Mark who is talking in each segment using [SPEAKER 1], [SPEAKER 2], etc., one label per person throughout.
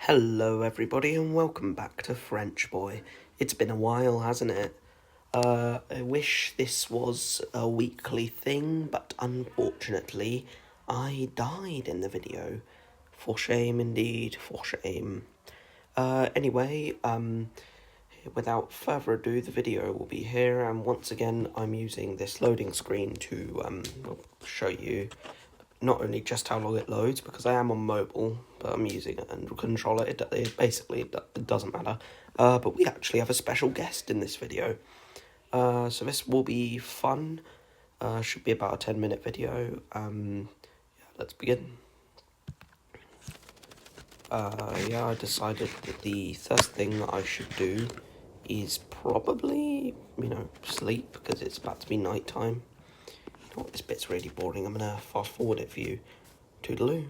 [SPEAKER 1] Hello everybody and welcome back to French Boy. It's been a while, hasn't it? I wish this was a weekly thing, but unfortunately I died in the video. For shame indeed, for shame. Anyway, without further ado, the video will be here, and once again I'm using this loading screen to show you not only just how long it loads, because I am on mobile, but I'm using it and controller. It basically doesn't matter. But we actually have a special guest in this video. So this will be fun. Should be about a 10-minute video. Yeah, let's begin. I decided that the first thing that I should do is probably, sleep, because it's about to be night time. Oh, this bit's really boring. I'm going to fast forward it for you. Toodaloo.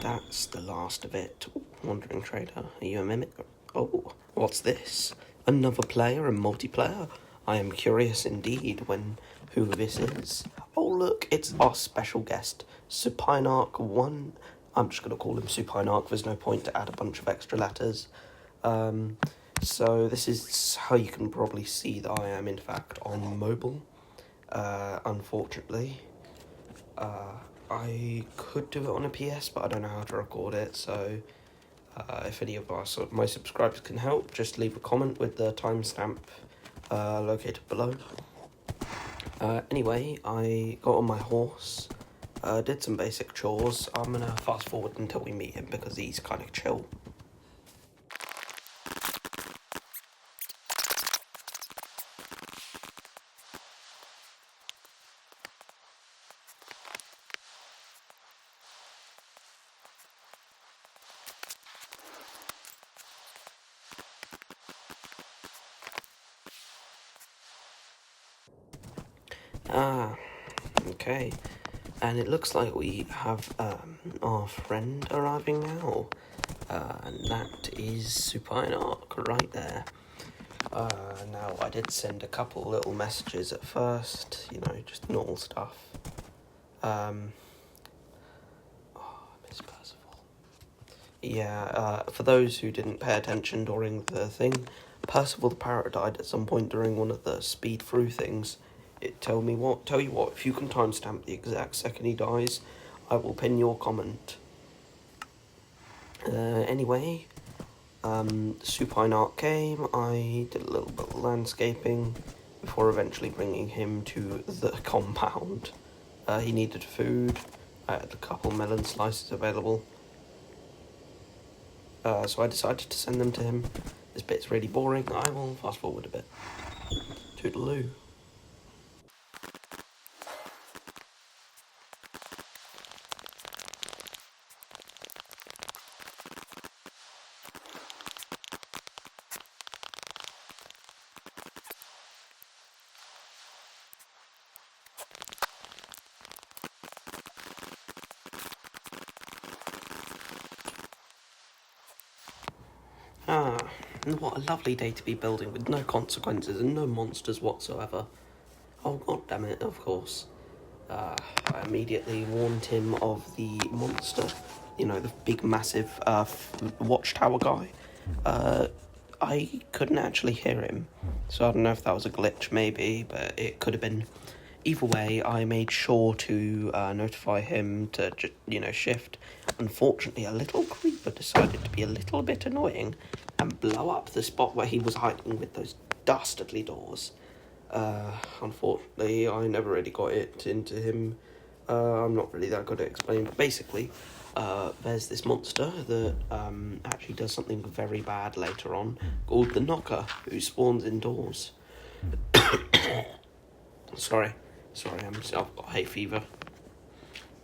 [SPEAKER 1] That's the last of it. Ooh, Wandering Trader, are you a mimic? Oh, what's this? Another player and multiplayer? I am curious indeed who this is. Oh look, it's our special guest, Supine 1. I'm just going to call him Supine. There's no point to add a bunch of extra letters. So this is how you can probably see that I am in fact on mobile. Unfortunately, I could do it on a PS, but I don't know how to record it. So if any of my subscribers can help, just leave a comment with the timestamp located below. Anyway, I got on my horse, did some basic chores. I'm gonna fast forward until we meet him because he's kind of chill. Okay, and it looks like we have our friend arriving now, and that is Supine right there. Now, I did send a couple little messages at first, just normal stuff. I miss Percival. Yeah, for those who didn't pay attention during the thing, Percival the parrot died at some point during one of the speed through things. Tell you what, if you can timestamp the exact second he dies, I will pin your comment. Anyway, Supine came, I did a little bit of landscaping before eventually bringing him to the compound. He needed food. I had a couple melon slices available. So I decided to send them to him. This bit's really boring. I will fast forward a bit. Toodaloo. And what a lovely day to be building with no consequences and no monsters whatsoever. Oh god damn it, of course. I immediately warned him of the monster, the big massive watchtower guy. I couldn't actually hear him, so I don't know if that was a glitch maybe, but it could have been. Either way, I made sure to notify him to shift. Unfortunately, a little creeper decided to be a little bit annoying and blow up the spot where he was hiding with those dastardly doors. Unfortunately, I never really got it into him. I'm not really that good at explaining, but basically, there's this monster that actually does something very bad later on, called the Knocker, who spawns indoors. Sorry, I've got hay fever.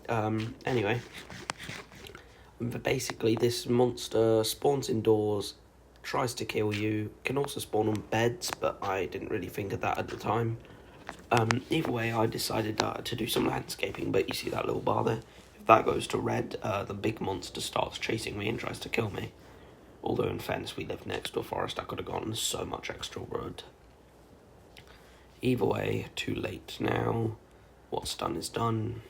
[SPEAKER 1] Anyway, basically this monster spawns indoors, tries to kill you, can also spawn on beds, but I didn't really think of that at the time. Either way, I decided to do some landscaping, but you see that little bar there? If that goes to red, the big monster starts chasing me and tries to kill me. Although in fairness, we live next to a forest, I could have gotten so much extra wood. Either way, too late now. What's done is done.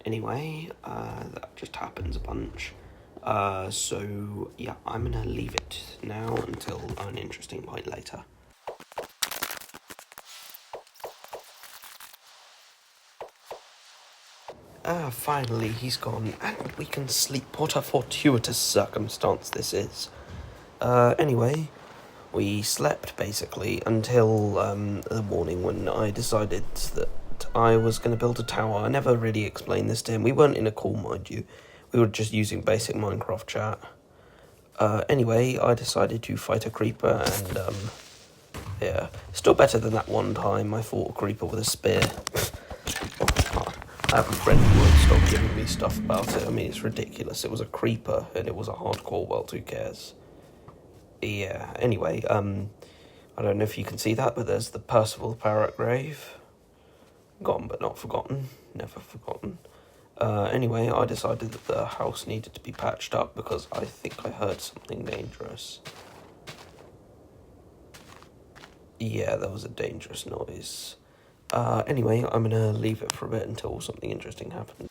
[SPEAKER 1] Anyway, that just happens a bunch. So, yeah, I'm gonna leave it now until an interesting point later. Finally he's gone, and we can sleep. What a fortuitous circumstance this is. Anyway, we slept, basically, until, the morning when I decided that I was going to build a tower. I never really explained this to him. We weren't in a call, mind you. We were just using basic Minecraft chat. Anyway, I decided to fight a creeper, and, yeah. Still better than that one time I fought a creeper with a spear. I have a friend who won't stop giving me stuff about it. I mean, it's ridiculous. It was a creeper, and it was a hardcore world, who cares? Yeah, anyway, I don't know if you can see that, but there's the Percival Parrot grave. Gone but not forgotten. Never forgotten. Anyway, I decided that the house needed to be patched up because I think I heard something dangerous. Yeah, there was a dangerous noise. Anyway, I'm gonna leave it for a bit until something interesting happens.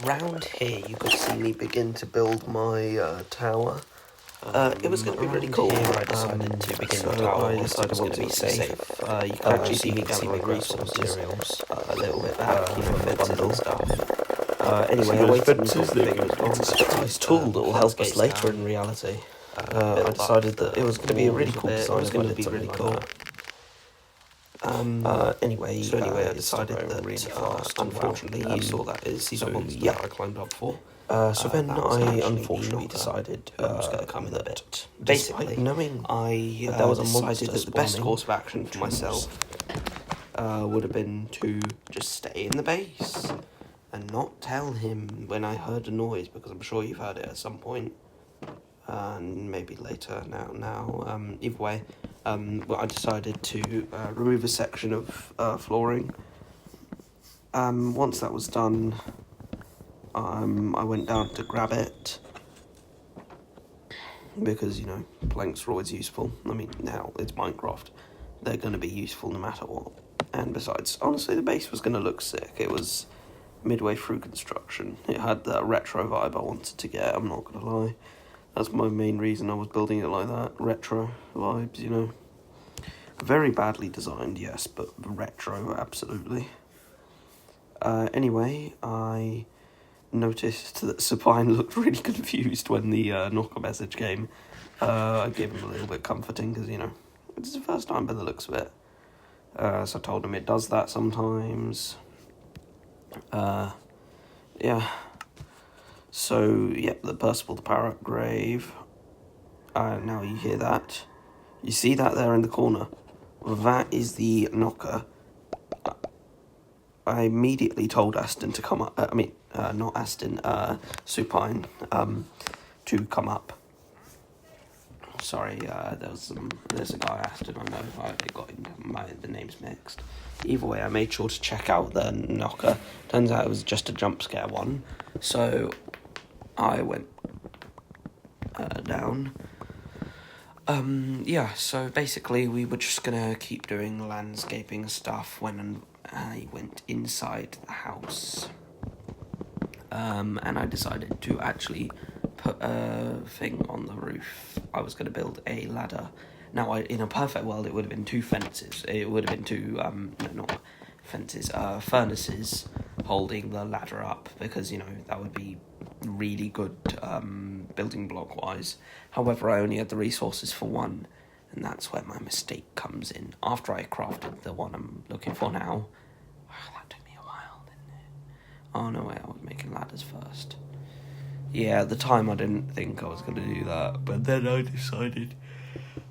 [SPEAKER 1] Around here, you could see me begin to build my tower. It was going to be really cool. Here I decided to begin the tower. I decided it was going to be safe. You can actually see me gathering resource materials a little bit back, you know, fences and stuff. Anyway, I waited until the thing was gone. It's a nice tool that will help us later in reality. I decided that it was going to be a really cool design. It was going to be really cool. Anyway, I decided that really fast. Unfortunately, you saw that is I climbed up for. So then I unfortunately decided I was going to come in a bit. Basically, knowing there was a decided that the best course of action for myself would have been to just stay in the base and not tell him when I heard a noise, because I'm sure you've heard it at some point. And maybe later either way, I decided to remove a section of flooring. Once that was done, I went down to grab it, because, you know, planks are always useful. I mean, now it's Minecraft. They're going to be useful no matter what. And besides, honestly, the base was going to look sick. It was midway through construction. It had that retro vibe I wanted to get, I'm not going to lie. That's my main reason I was building it like that. Retro vibes, you know. Very badly designed, yes, but retro, absolutely. Anyway, I noticed that Supine looked really confused when the knocker message came. I gave him a little bit comforting, because, you know, it's the first time by the looks of it. So I told him it does that sometimes. Yeah. So, yep, the Percival the Parrot grave. Now you hear that. You see that there in the corner? That is the knocker. I immediately told Aston to come up. Not Aston, Supine, to come up. Sorry, there's a guy, Aston, I know, I got the names mixed. Either way, I made sure to check out the knocker. Turns out it was just a jump scare one. So I went down. Yeah, so basically we were just gonna keep doing landscaping stuff when I went inside the house. And I decided to actually put a thing on the roof. I was gonna build a ladder. Now, in a perfect world, it would have been two fences. It would have been two, not fences, furnaces holding the ladder up, because, you know, that would be really good building block wise. However, I only had the resources for one, and that's where my mistake comes in. After I crafted the one I'm looking for now, that took me a while, didn't Oh, no way, I was making ladders first. Yeah, at the time I didn't think I was going to do that, but then I decided,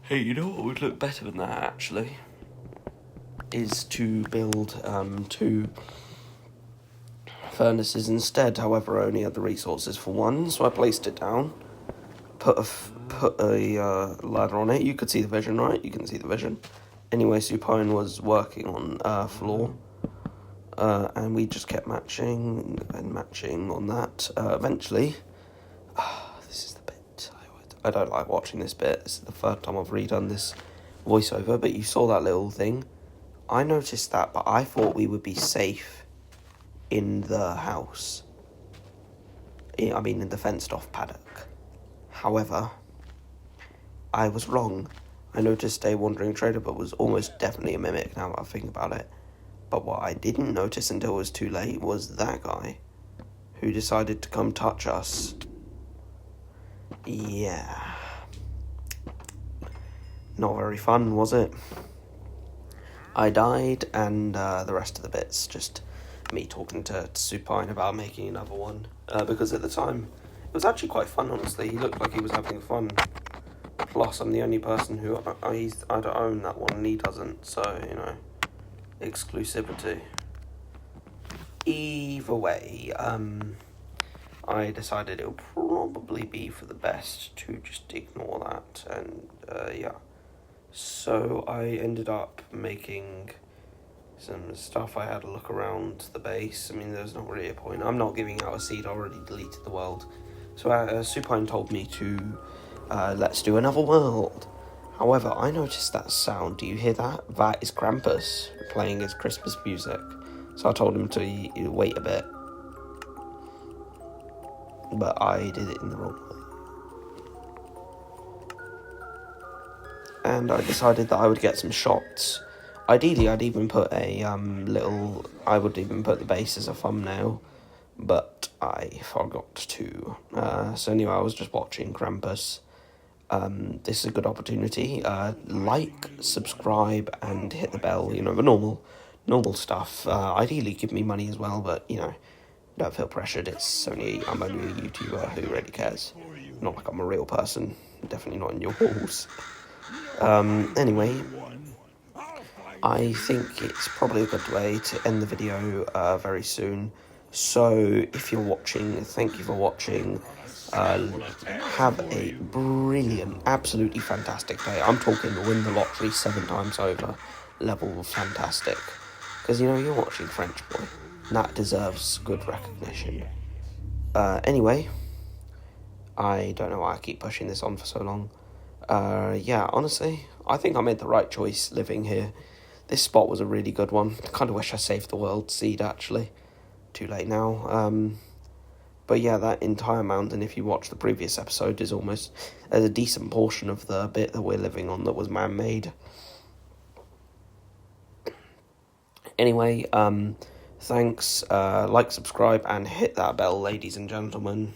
[SPEAKER 1] hey, you know what would look better than that, actually? Is to build 2 furnaces instead. However, I only had the resources for one, so I placed it down, put a ladder on it. You could see the vision, right? You can see the vision. Anyway, Supine was working on floor, and we just kept matching and matching on that. Eventually, this is the bit I don't like watching this bit. This is the third time I've redone this voiceover, but you saw that little thing. I noticed that, but I thought we would be safe in the house. I mean, in the fenced-off paddock. However, I was wrong. I noticed a wandering trader, but was almost definitely a mimic now that I think about it. But what I didn't notice until it was too late was that guy who decided to come touch us. Yeah. Not very fun, was it? I died, and the rest of the bit's just me talking to Supine about making another one. Because at the time, it was actually quite fun, honestly. He looked like he was having fun. Plus, I'm the only person who I don't own that one, and he doesn't. So, you know, exclusivity. Either way, I decided it would probably be for the best to just ignore that, and yeah. So I ended up making some stuff. I had a look around the base. I mean, there's not really a point. I'm not giving out a seed. I already deleted the world. So Supine told me to let's do another world. However, I noticed that sound. Do you hear that? That is Krampus playing his Christmas music. So I told him to wait a bit. But I did it in the wrong way. And I decided that I would get some shots. Ideally, I'd even put a I would even put the base as a thumbnail, but I forgot to. So anyway, I was just watching Krampus. This is a good opportunity. Like, subscribe, and hit the bell. You know, the normal stuff. Ideally, give me money as well, but you know, don't feel pressured. I'm only a YouTuber who really cares. Not like I'm a real person. Definitely not in your halls. Anyway, I think it's probably a good way to end the video very soon. So, if you're watching, thank you for watching. Have a brilliant, absolutely fantastic day. I'm talking win the lottery 7 times over level fantastic. Because, you know, you're watching French Boy. And that deserves good recognition. Anyway, I don't know why I keep pushing this on for so long. Yeah, honestly, I think I made the right choice living here. This spot was a really good one. I kind of wish I saved the world seed, actually. Too late now. But yeah, that entire mountain, if you watch the previous episode, is almost a decent portion of the bit that we're living on that was man-made. Anyway, thanks. Like, subscribe, and hit that bell, ladies and gentlemen.